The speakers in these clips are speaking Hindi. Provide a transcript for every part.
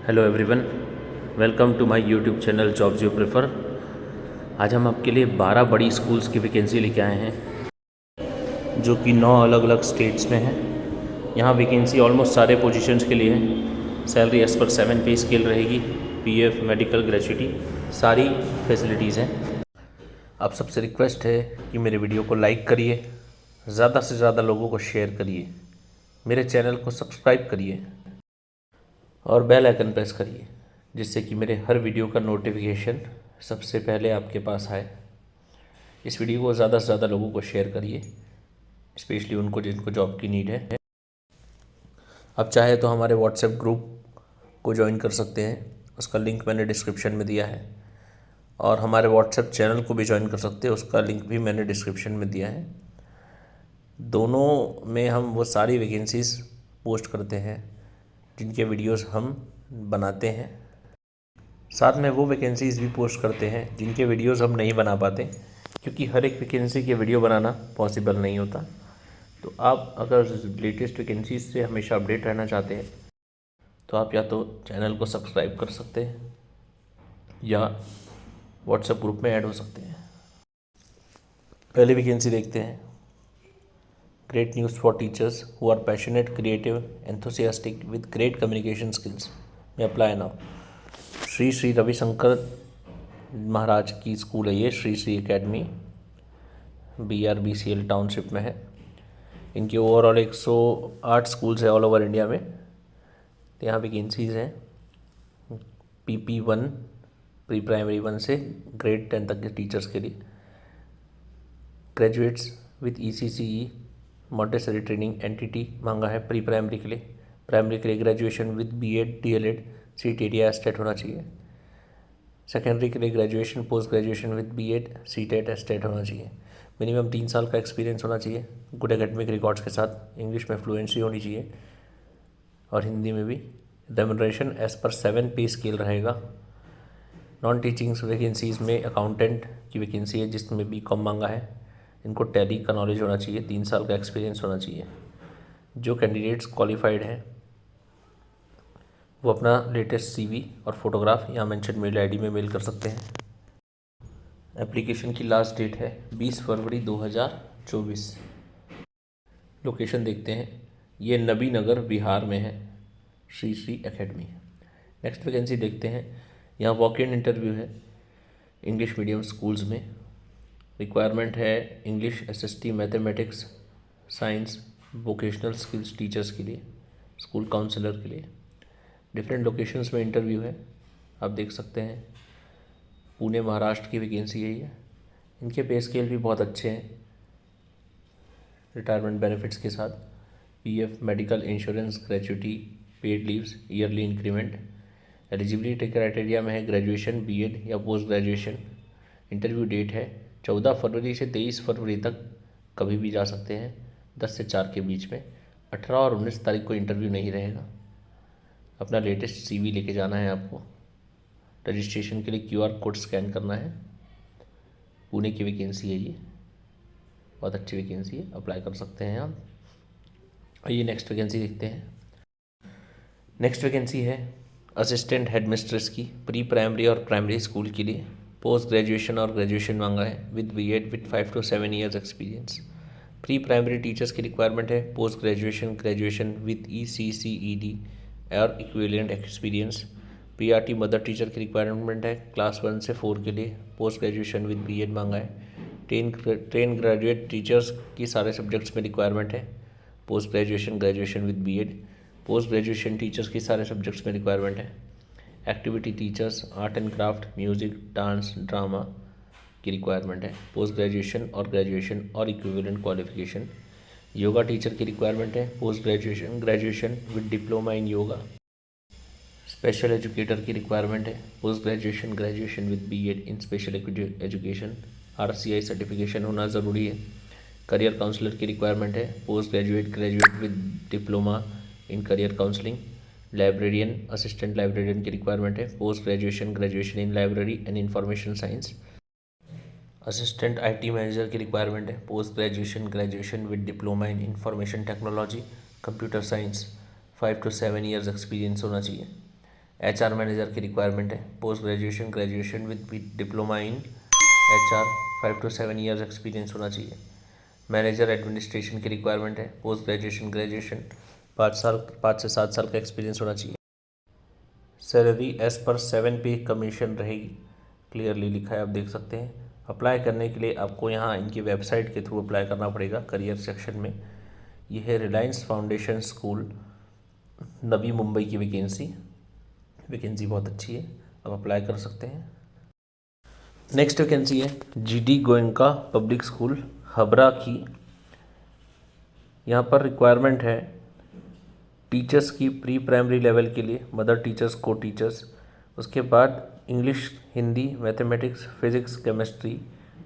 Hello everyone, welcome to my YouTube channel jobs you prefer. आज हम आपके लिए 12 बड़ी स्कूल्स की वैकेंसी लेके आए हैं जो कि 9 अलग अलग स्टेट्स में हैं। यहाँ वैकेंसी ऑलमोस्ट सारे पोजीशंस के लिए है। सैलरी एज पर 7 पे स्केल रहेगी। पीएफ, मेडिकल, ग्रेच्युटी, सारी फैसिलिटीज़ हैं। आप सबसे रिक्वेस्ट है कि मेरे वीडियो को लाइक करिए, ज़्यादा से ज़्यादा लोगों को शेयर करिए, मेरे चैनल को सब्सक्राइब करिए और बेल आइकन प्रेस करिए, जिससे कि मेरे हर वीडियो का नोटिफिकेशन सबसे पहले आपके पास आए। इस वीडियो को ज़्यादा से ज़्यादा लोगों को शेयर करिए, स्पेशली उनको जिनको जॉब की नीड है। आप चाहे तो हमारे व्हाट्सएप ग्रुप को ज्वाइन कर सकते हैं, उसका लिंक मैंने डिस्क्रिप्शन में दिया है। और हमारे व्हाट्सएप चैनल को भी ज्वाइन कर सकते हैं, उसका लिंक भी मैंने डिस्क्रिप्शन में दिया है। दोनों में हम वो सारी वैकेंसीज़ पोस्ट करते हैं जिनके वीडियोस हम बनाते हैं। साथ में वो वैकेंसीज़ भी पोस्ट करते हैं जिनके वीडियोस हम नहीं बना पाते, क्योंकि हर एक वैकेंसी के वीडियो बनाना पॉसिबल नहीं होता। तो आप अगर लेटेस्ट वैकेंसीज से हमेशा अपडेट रहना चाहते हैं तो आप या तो चैनल को सब्सक्राइब कर सकते हैं या व्हाट्सएप ग्रुप में ऐड हो सकते हैं। पहली वैकेंसी देखते हैं। Great news for teachers who are passionate, creative, enthusiastic with great communication skills में अप्लाई नाउ। श्री श्री रविशंकर महाराज की स्कूल है ये, Shri Shri academy, BRBCL township में है। इनके ओवरऑल 108 स्कूल्स है ऑल ओवर इंडिया में। तो यहाँ वैकेंसीज़ हैं PP1 प्री प्राइमरी 1 से ग्रेड 10 तक के टीचर्स के लिए। Graduates with ECCE Montessori training entity मांगा है प्री प्राइमरी के लिए। प्राइमरी के लिए graduation with BEd DLEd CTET या STET होना चाहिए। सेकेंडरी के लिए graduation, post graduation with BEd CTET STET होना चाहिए। मिनिमम 3 साल का एक्सपीरियंस होना चाहिए, गुड एकेडमिक रिकॉर्ड्स के साथ। इंग्लिश में फ्लुएंसी होनी चाहिए और हिंदी में भी। रेम्यूनरेशन एज पर 7 पे स्केल रहेगा। नॉन टीचिंग वैकेंसीज़ में अकाउंटेंट की वैकेंसी है जिसमें BCom मांगा है। इनको टैली का नॉलेज होना चाहिए, 3 साल का एक्सपीरियंस होना चाहिए। जो कैंडिडेट्स क्वालिफाइड हैं वो अपना लेटेस्ट CV और फोटोग्राफ यहाँ मेंशन मेल ID में मेल कर सकते हैं। एप्लीकेशन की लास्ट डेट है 20 फरवरी 2024। लोकेशन देखते हैं, ये नबी नगर बिहार में है, Shri Shri academy. Next vacancy देखते हैं। यहाँ वॉक इन इंटरव्यू है इंग्लिश मीडियम स्कूल्स में। रिक्वायरमेंट है English, SST, mathematics, science, vocational skills teachers के लिए, स्कूल काउंसलर के लिए। डिफरेंट लोकेशंस में इंटरव्यू है, आप देख सकते हैं। पुणे महाराष्ट्र की वैकेंसी है ये। इनके पे स्केल भी बहुत अच्छे हैं, रिटायरमेंट बेनिफिट्स के साथ। PF, medical, insurance, gratuity, paid leaves, yearly increment. Eligibility criteria में है ग्रेजुएशन, BEd या पोस्ट ग्रेजुएशन। इंटरव्यू डेट है 14 फरवरी से 23 फरवरी तक, कभी भी जा सकते हैं 10 से 4 के बीच में। 18 और 19 तारीख को इंटरव्यू नहीं रहेगा। अपना लेटेस्ट CV लेके जाना है आपको। रजिस्ट्रेशन के लिए QR कोड स्कैन करना है। पुणे की वैकेंसी है ये, बहुत अच्छी वैकेंसी है, अप्लाई कर सकते हैं आप। आइए नेक्स्ट वैकेंसी देखते हैं। नेक्स्ट वैकेंसी है असिस्टेंट हेडमिस्ट्रेस की, प्री प्राइमरी और प्राइमरी स्कूल के लिए। पोस्ट ग्रेजुएशन और ग्रेजुएशन मांगा है with BEd with 5 to 7 years experience. Pre primary teachers की रिक्वायरमेंट है post graduation, graduation with ECCED और equivalent experience. PRT mother teacher की रिक्वायरमेंट है क्लास 1 से 4 के लिए। पोस्ट ग्रेजुएशन विद BEd मांगा है। ट्रेन ग्रेजुएट टीचर्स की सारे सब्जेक्ट्स में रिक्वायरमेंट है। Post graduation, graduation with BEd। Post graduation teachers की सारे सब्जेक्ट्स में रिक्वायरमेंट है। Activity teachers, art and craft, music, dance, drama की रिक्वायरमेंट है। पोस्ट ग्रेजुएशन और ग्रेजुएशन और इक्विवेलेंट क्वालिफिकेशन। योगा टीचर की रिक्वायरमेंट है post graduation, graduation with diploma in yoga. Special educator की रिक्वायरमेंट है post graduation, graduation with BEd in special education. RCI certification होना ज़रूरी है। करियर काउंसलर की रिक्वायरमेंट है post graduate, graduate with diploma in career counselling. Librarian, assistant librarian की रिक्वायरमेंट है post graduation, graduation in library and information science. Assistant IT manager की रिक्वायरमेंट है post graduation, graduation with diploma in information technology, computer science. 5 to 7 years experience होना चाहिए। HR मैनेजर की रिक्वायरमेंट है। Post graduation graduation with diploma in HR, 5 to 7 years experience होना चाहिए। मैनेजर एडमिनिस्ट्रेशन की रिक्वायरमेंट है। पोस्ट ग्रेजुएशन ग्रेजुएशन 5 से 7 साल का एक्सपीरियंस होना चाहिए। सैलरी एज पर 7 पे कमीशन रहेगी, क्लियरली लिखा है, आप देख सकते हैं। अप्लाई करने के लिए आपको यहाँ इनकी वेबसाइट के थ्रू अप्लाई करना पड़ेगा। करियर सेक्शन में ये है रिलायंस फाउंडेशन स्कूल, नवी मुंबई की वैकेंसी बहुत अच्छी है, आप अप्लाई कर सकते हैं। नेक्स्ट वैकेंसी है GD गोयनका पब्लिक स्कूल हबरा की। यहाँ पर रिक्वायरमेंट है टीचर्स की प्री प्राइमरी लेवल के लिए, मदर टीचर्स, को टीचर्स। उसके बाद English, Hindi, mathematics, physics, chemistry,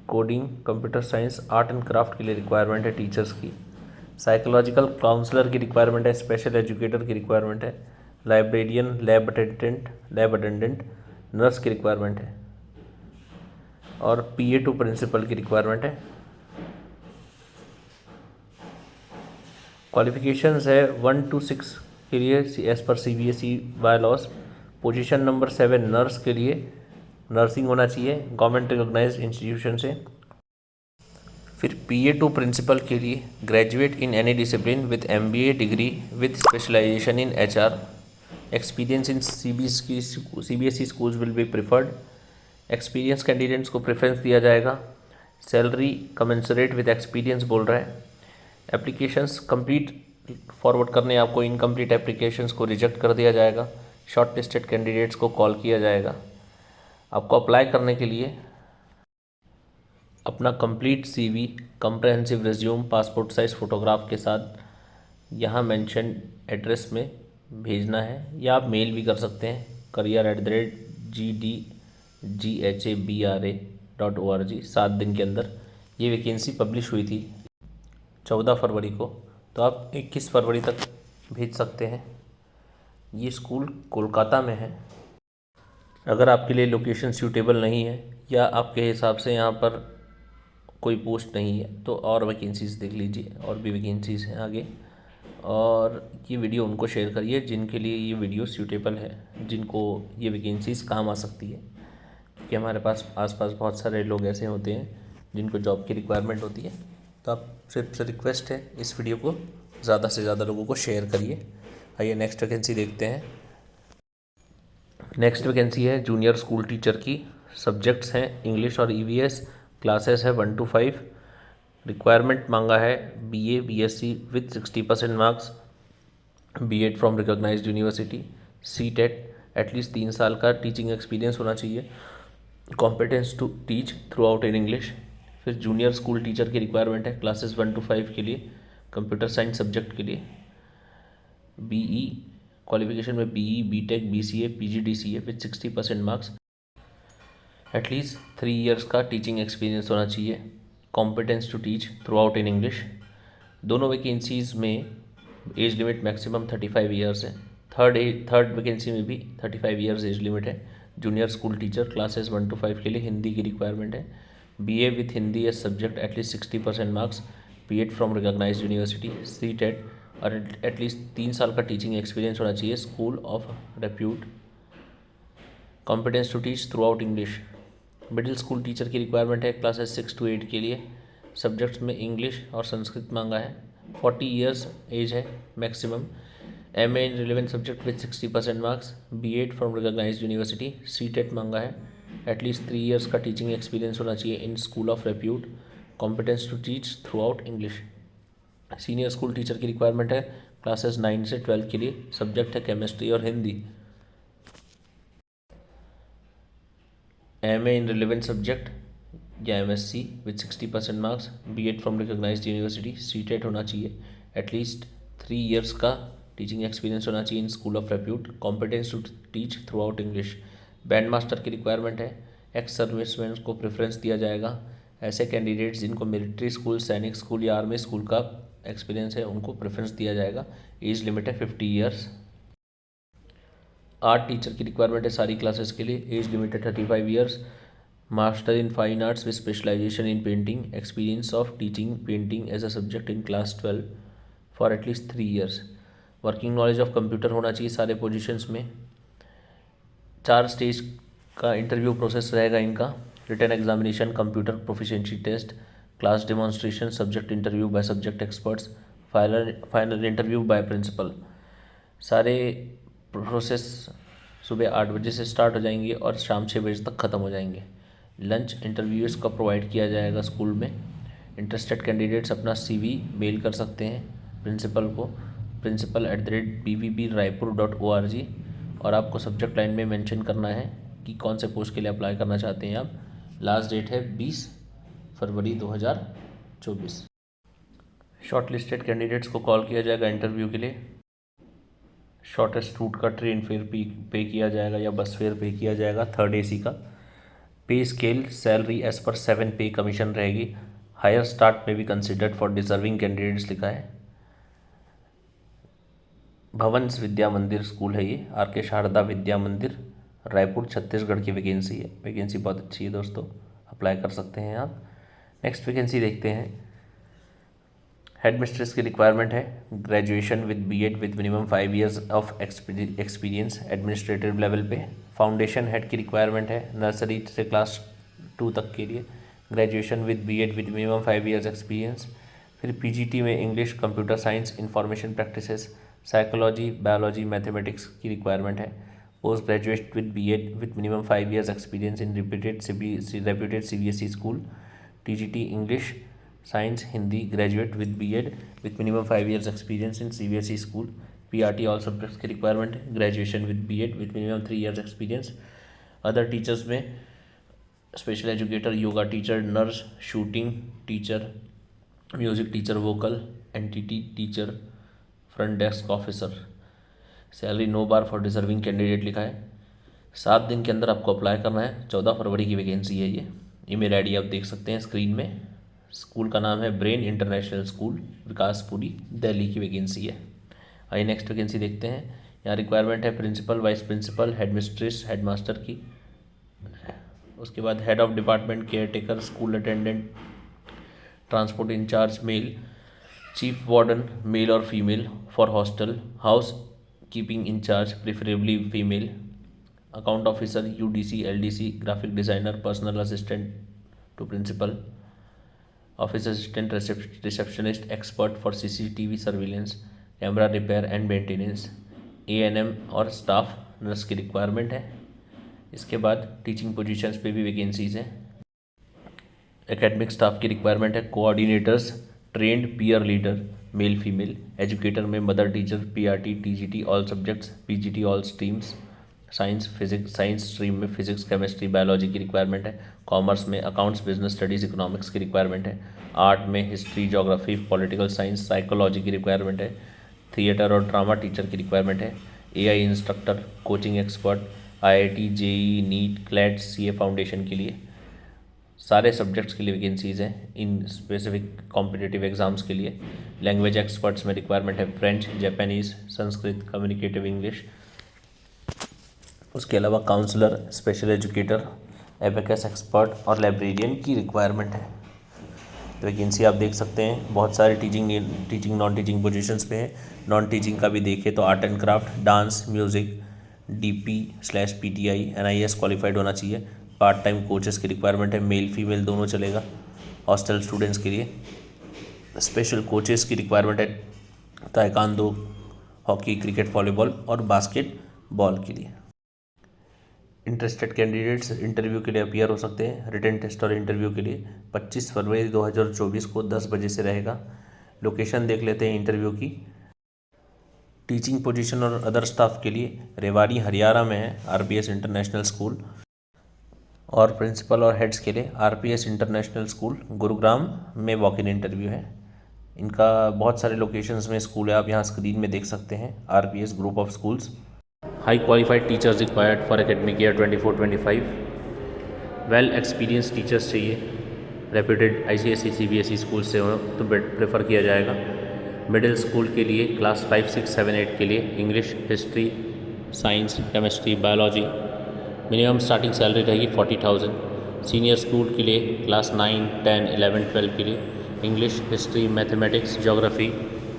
coding, computer science, art and craft के लिए रिक्वायरमेंट है टीचर्स की। साइकोलॉजिकल काउंसलर की रिक्वायरमेंट है, स्पेशल एजुकेटर की रिक्वायरमेंट है, लाइब्रेरियन, लैब अटेंडेंट, नर्स की रिक्वायरमेंट है और PA2 प्रिंसिपल की रिक्वायरमेंट है। क्वालिफिकेशंस है 1 to 6 के लिए एज पर CBSE bylaws. Position number 7 nurse के लिए नर्सिंग होना चाहिए गवर्नमेंट रिकॉग्नाइज्ड इंस्टीट्यूशन से। फिर PA2 प्रिंसिपल के लिए graduate in any discipline with MBA degree with specialisation in HR। Experience in CBSE schools will be preferred. Experience candidates को प्रेफरेंस दिया जाएगा। सैलरी कमेंसरेट विद एक्सपीरियंस बोल रहा है। एप्लीकेशंस कंप्लीट फॉरवर्ड करने, आपको इनकम्प्लीट एप्लीकेशंस को रिजेक्ट कर दिया जाएगा। शॉर्ट लिस्टेड कैंडिडेट्स को कॉल किया जाएगा। आपको अप्लाई करने के लिए अपना complete CV, comprehensive resume, passport size photograph के साथ यहाँ मेंशन एड्रेस में भेजना है, या आप मेल भी कर सकते हैं career@gdghabra.org। 7 दिन के अंदर ये वैकेंसी पब्लिश हुई थी 14 फरवरी को, तो आप 21 फरवरी तक भेज सकते हैं। ये स्कूल कोलकाता में है। अगर आपके लिए लोकेशन सूटेबल नहीं है या आपके हिसाब से यहाँ पर कोई पोस्ट नहीं है तो और वैकेंसीज़ देख लीजिए, और भी वैकेंसीज़ हैं आगे। और ये वीडियो उनको शेयर करिए जिनके लिए ये वीडियो सूटेबल है, जिनको ये वैकेंसीज़ काम आ सकती है, क्योंकि हमारे पास आसपास बहुत सारे लोग ऐसे होते हैं जिनको जॉब की रिक्वायरमेंट होती है। तो आप सिर्फ रिक्वेस्ट है इस वीडियो को ज़्यादा से ज़्यादा लोगों को शेयर करिए। आइए नेक्स्ट वैकेंसी देखते हैं। नेक्स्ट वैकेंसी है जूनियर स्कूल टीचर की। सब्जेक्ट्स हैं इंग्लिश और EVS। क्लासेस है 1 to 5। रिक्वायरमेंट मांगा है BA BSc with 60% marks, B.Ed from recognised university, CTET, at least 3 साल का टीचिंग एक्सपीरियंस होना चाहिए, competence to teach throughout in English. फिर जूनियर स्कूल टीचर की रिक्वायरमेंट है क्लासेस 1 to 5 के लिए, कंप्यूटर साइंस सब्जेक्ट के लिए। BE क्वालिफिकेशन में BE, BTech, BCA, PGDCA with 60% marks, at least 3 years का टीचिंग एक्सपीरियंस होना चाहिए, competence to teach throughout in English. दोनों वैकेंसीज़ में एज लिमिट मैक्सिमम 35 ईयर्स है। थर्ड वैकेंसी में भी 35 ईयर्स एज लिमिट है। Junior school teacher classes 1 to 5 के लिए हिंदी की रिक्वायरमेंट है। BA with Hindi as subject, at least 60% marks, B.Ed from recognised university, CTET, और एटलीस्ट 3 साल का टीचिंग एक्सपीरियंस होना चाहिए, school of repute, competence to teach throughout English. Middle school teacher की रिक्वायरमेंट है क्लासेस 6 to 8 के लिए। सब्जेक्ट्स में इंग्लिश और संस्कृत मांगा है। 40 ईयर्स एज है maximum. MA in relevant subject with 60% marks, B.Ed from recognised university, CTET मांगा है। एटलीस्ट 3 ईयर्स का टीचिंग एक्सपीरियंस होना चाहिए in school of repute, competence to teach throughout English. Senior school teacher की रिक्वायरमेंट है क्लासेस 9 से 12 के लिए। सब्जेक्ट है केमिस्ट्री और Hindi. MA in relevant subject या MSc with 60% marks, B.Ed from recognised university, CTET होना चाहिए। एटलीस्ट 3 ईयर्स का टीचिंग एक्सपीरियंस होना चाहिए in school of repute, competence to teach throughout English. Band master की रिक्वायरमेंट है। एक्स सर्विसमैन को प्रेफरेंस दिया जाएगा। ऐसे कैंडिडेट्स जिनको मिलिट्री स्कूल, सैनिक स्कूल या आर्मी स्कूल का एक्सपीरियंस है उनको प्रेफरेंस दिया जाएगा। एज लिमिट है 50 ईयर्स। आर्ट टीचर की रिक्वायरमेंट है सारी क्लासेस के लिए। एज लिमिट है 35 years. Master in fine arts with specialisation in painting, experience of teaching painting as a subject in class 12 for at least 3 years. Working knowledge of computer होना चाहिए सारे पोजीशंस में। 4 स्टेज का इंटरव्यू प्रोसेस रहेगा इनका। Written examination, computer proficiency test, class demonstration, subject interview by subject experts, final interview by principal. सारे प्रोसेस सुबह 8 बजे से स्टार्ट हो जाएंगे और शाम 6 बजे तक ख़त्म हो जाएंगे। लंच इंटरव्यूज़ का प्रोवाइड किया जाएगा स्कूल में। इंटरेस्टेड कैंडिडेट्स अपना CV मेल कर सकते हैं प्रिंसिपल को, principal@bvbraipur.org, और आपको सब्जेक्ट लाइन में मेंशन करना है कि कौन से पोस्ट के लिए अप्लाई करना चाहते हैं आप। लास्ट डेट है 20 फरवरी 2024। शॉर्ट लिस्टेड कैंडिडेट्स को कॉल किया जाएगा इंटरव्यू के लिए। शॉर्टेस्ट रूट का ट्रेन फेयर पे किया जाएगा या बस फेयर पे किया जाएगा, 3rd AC का। पे स्केल, सैलरी एज पर 7 पे कमीशन रहेगी। हायर स्टार्ट में भी कंसिडर्ड फॉर डिजर्विंग कैंडिडेट्स लिखा है। भवंस विद्या मंदिर स्कूल है ये, RK शारदा विद्या मंदिर, रायपुर, छत्तीसगढ़ की वैकेंसी है। वैकेंसी बहुत अच्छी है दोस्तों, अप्लाई कर सकते हैं आप। नेक्स्ट वैकेंसी देखते हैं। हेड मिस्ट्रेस की रिक्वायरमेंट है। Graduation with BEd with minimum 5 years of experience administrative level पे। फाउंडेशन हेड की रिक्वायरमेंट है नर्सरी से क्लास 2 तक के लिए। Graduation with BEd with minimum 5 years experience. फिर PGT में English, computer science, information practices, psychology, biology, mathematics की रिक्वायरमेंट है। Post graduate with BEd with minimum 5 years experience in reputed CBSE school. TGT English, science, Hindi, graduate with BEd with minimum 5 years experience in CBSE school. PRT all subjects की रिक्वायरमेंट है। Graduation with BEd with minimum 3 years experience. Other teachers में special educator, yoga teacher, nurse, shooting teacher, music teacher, vocal, NTT teacher, front desk officer. Salary no bar for deserving candidate लिखा है। 7 दिन के अंदर आपको अप्लाई करना है। 14 फरवरी की वैकेंसी है ये। ईमेल ID आप देख सकते हैं स्क्रीन में। स्कूल का नाम है brain international school, Vikaspuri, Delhi की वैकेंसी है। आइए नेक्स्ट वैकेंसी देखते हैं। यहाँ रिक्वायरमेंट है principal, vice principal, headmistress, headmaster की। उसके बाद head of department, caretaker, school attendant, transport incharge male, chief warden male और female for hostel, housekeeping incharge preferably female, account officer, UDC, LDC, graphic designer, personal assistant to principal, office assistant, receptionist, expert for CCTV surveillance, camera repair and maintenance, ANM और स्टाफ नर्स की रिक्वायरमेंट है। इसके बाद टीचिंग पोजीशंस पे भी वैकेंसीज हैं। एकेडमिक स्टाफ की रिक्वायरमेंट है। Coordinators, trained peer leader, male female. Educator में mother teacher, PRT, TGT all subjects, PGT all streams. Science, physics, science stream में फिजिक्स, केमिस्ट्री, बायोलॉजी की रिक्वायरमेंट है। कॉमर्स में अकाउंट्स, बिजनेस स्टडीज़, इकोनॉमिक्स की रिक्वायरमेंट है। आर्ट में history, geography, political science, psychology की रिक्वायरमेंट है। थिएटर और ड्रामा टीचर की रिक्वायरमेंट है। AI instructor, coaching expert, IIT, JEE, NEET, CLAT, CA foundation के लिए। सारे सब्जेक्ट्स के लिए वैकेंसीज़ हैं इन स्पेसिफिक कॉम्पिटिटिव एग्ज़ाम्स के लिए। लैंग्वेज एक्सपर्ट्स में रिक्वायरमेंट है French, Japanese, Sanskrit, communicative English. उसके अलावा counsellor, special educator, abacus expert और लाइब्रेरियन की रिक्वायरमेंट है। तो वैकेंसी आप देख सकते हैं। बहुत सारे टीचिंग नॉन टीचिंग पोजीशंस पे है। नॉन टीचिंग का भी देखें तो art and craft, dance, music, DP/PTI, NIS qualified होना चाहिए। पार्ट टाइम कोचेस की रिक्वायरमेंट है, मेल फीमेल दोनों चलेगा। हॉस्टल स्टूडेंट्स के लिए स्पेशल कोचेस की रिक्वायरमेंट है, ताइक्वांडो, हॉकी, क्रिकेट, वॉलीबॉल और बास्केटबॉल के लिए। इंटरेस्टेड कैंडिडेट्स इंटरव्यू के लिए अपीयर हो सकते हैं। रिटन टेस्ट और इंटरव्यू के लिए 25 फरवरी 2024 को 10 बजे से रहेगा। लोकेशन देख लेते हैं इंटरव्यू की। टीचिंग पोजीशन और अदर स्टाफ के लिए रेवाड़ी, हरियाणा में है RPS इंटरनेशनल स्कूल, और प्रिंसिपल और हेड्स के लिए RPS इंटरनेशनल स्कूल, गुरुग्राम में वॉक इन इंटरव्यू है। इनका बहुत सारे लोकेशंस में स्कूल है, आप यहाँ स्क्रीन में देख सकते हैं। RPS group of schools. High qualified teachers required for academic year 24-25। Well experience teachers चाहिए। रेप्यूटेड ICSE CBSE स्कूल से हो तो प्रेफर किया जाएगा। मिडिल स्कूल के लिए क्लास 5, 6, 7, 8 के लिए English, history, science, chemistry, biology. Minimum starting salary रहेगी 40,000। सीनियर स्कूल के लिए क्लास 9, 10, 11, 12 के लिए English, history, mathematics, geography.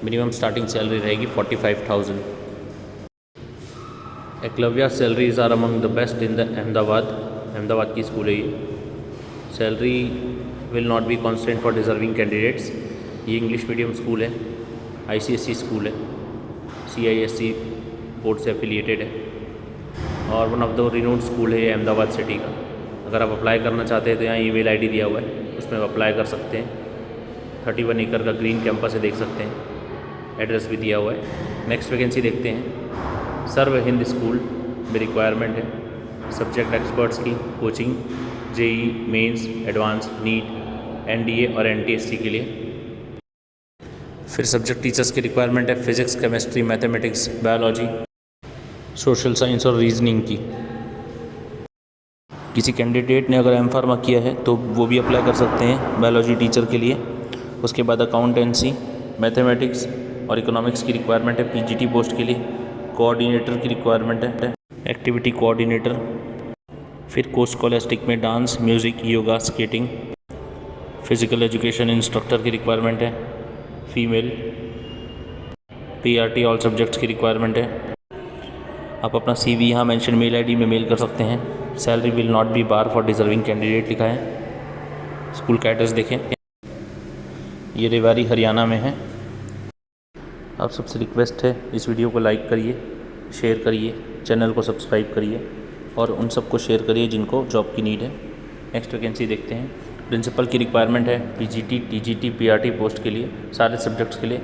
Minimum starting salary रहेगी 45,000। Eklavya salaries are among the best in the Ahmedabad की स्कूल है ये। Salary will not be constant for deserving candidates. ये इंग्लिश मीडियम स्कूल है, ICSE स्कूल है, CISE बोर्ड से एफिलिएटेड है और one of the renowned school है ये अहमदाबाद सिटी का। अगर आप अप्लाई करना चाहते हैं तो यहाँ ईमेल आईडी दिया हुआ है, उसमें आप अप्लाई कर सकते हैं। 31 एकड़ का ग्रीन कैंपस है, देख सकते हैं, एड्रेस भी दिया हुआ है। नेक्स्ट वैकेंसी देखते हैं। सर्व हिंद स्कूल में रिक्वायरमेंट है सब्जेक्ट एक्सपर्ट्स की coaching, JEE mains, advanced, NEET, NDA और NTSC के लिए। फिर सब्जेक्ट टीचर्स की रिक्वायरमेंट है physics, chemistry, mathematics, biology, social science और रीजनिंग की। किसी कैंडिडेट ने अगर M.Pharma किया है तो वो भी अप्लाई कर सकते हैं बायोलॉजी टीचर के लिए। उसके बाद अकाउंटेंसी, मैथमेटिक्स और इकोनॉमिक्स की रिक्वायरमेंट है PGT पोस्ट के लिए। कोऑर्डिनेटर की रिक्वायरमेंट है, एक्टिविटी कोऑर्डिनेटर। फिर कोर्स स्कॉलस्टिक में dance, music, yoga, skating. Physical education instructor की रिक्वायरमेंट है फीमेल। PRT ऑल सब्जेक्ट्स की रिक्वायरमेंट है। आप अपना CV यहाँ मेंशन मेल ID में मेल कर सकते हैं। Salary will not be bar for deserving candidate लिखा है। स्कूल का एड्रेस देखें, ये रेवाड़ी हरियाणा में है। आप सबसे रिक्वेस्ट है इस वीडियो को लाइक करिए, शेयर करिए, चैनल को सब्सक्राइब करिए और उन सबको शेयर करिए जिनको जॉब की नीड है। नेक्स्ट वैकेंसी देखते हैं। प्रिंसिपल की रिक्वायरमेंट है PGT, TGT, PRT पोस्ट के लिए, सारे सब्जेक्ट्स के लिए।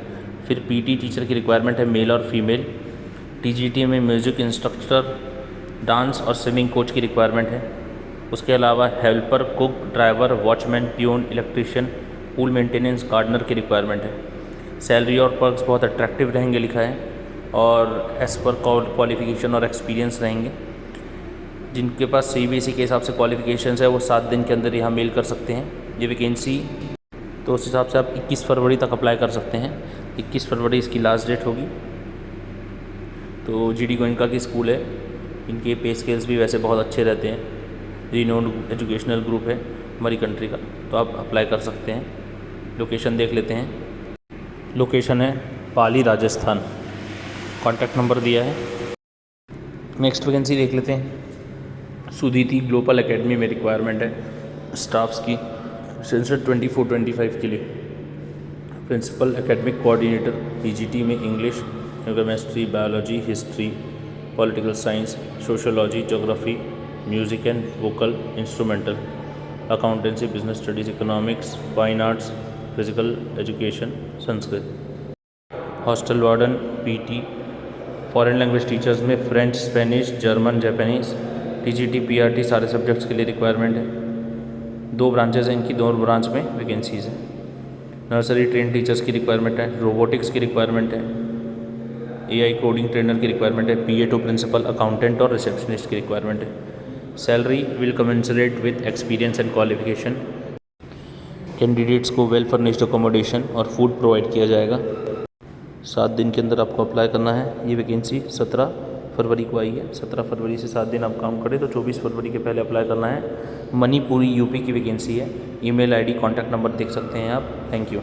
फिर PT टीचर की रिक्वायरमेंट है मेल और फीमेल। TGT में म्यूज़िक इंस्ट्रक्टर, डांस और स्विमिंग कोच की रिक्वायरमेंट है। उसके अलावा helper, cook, driver, watchman, peon, electrician, pool maintenance, gardener की रिक्वायरमेंट है। सैलरी और पर्क्स बहुत अट्रैक्टिव रहेंगे लिखा है और एज़ पर क्वालिफिकेशन और एक्सपीरियंस रहेंगे। जिनके पास CBSE के हिसाब से क्वालिफिकेशंस है वो 7 दिन के अंदर यहाँ मेल कर सकते हैं ये वैकेंसी। तो उस हिसाब से आप 21 फरवरी तक अप्लाई कर सकते हैं। 21 फरवरी इसकी लास्ट डेट होगी। तो GD गोयनका की स्कूल है, इनके पे स्केल्स भी वैसे बहुत अच्छे रहते हैं। रिनोन्ड एजुकेशनल ग्रुप है हमारी कंट्री का, तो आप अप्लाई कर सकते हैं। लोकेशन देख लेते हैं। लोकेशन है पाली, राजस्थान। कॉन्टैक्ट नंबर दिया है। नेक्स्ट वैकेंसी देख लेते हैं। सुदीति ग्लोबल एकेडमी में रिक्वायरमेंट है स्टाफ्स की सेंसर 24-25 के लिए। प्रिंसिपल एकेडमिक कोऑर्डिनेटर PGT में English, chemistry, biology, history, political science, sociology, geography, music and vocal instrumental, accountancy, business studies, economics, fine arts, physical education, Sanskrit. Hostel warden PT। Foreign language teachers में French, Spanish, German, Japanese. TGT, PRT सारे सब्जेक्ट्स के लिए रिक्वायरमेंट है। 2 ब्रांचेज़ हैं इनकी, 2 ब्रांच में वैकेंसीज़ हैं। नर्सरी ट्रेन टीचर्स की रिक्वायरमेंट है, रोबोटिक्स की रिक्वायरमेंट है, AI कोडिंग ट्रेनर की रिक्वायरमेंट है, PA टू प्रिंसिपल, अकाउंटेंट और रिसेप्शनिस्ट की रिक्वायरमेंट है। Salary will commensurate with experience and qualification. Candidates को वेल फर्निश्ड अकोमोडेशन और फूड प्रोवाइड किया जाएगा। 7 दिन के अंदर आपको अप्लाई करना है। ये वैकेंसी 17 फरवरी को आई है। 17 फरवरी से 7 दिन आप काम करें तो 24 फरवरी के पहले अप्लाई करना है। मणिपुरी UP की वैकेंसी है। ईमेल ID, कॉन्टैक्ट नंबर देख सकते हैं आप। Thank you.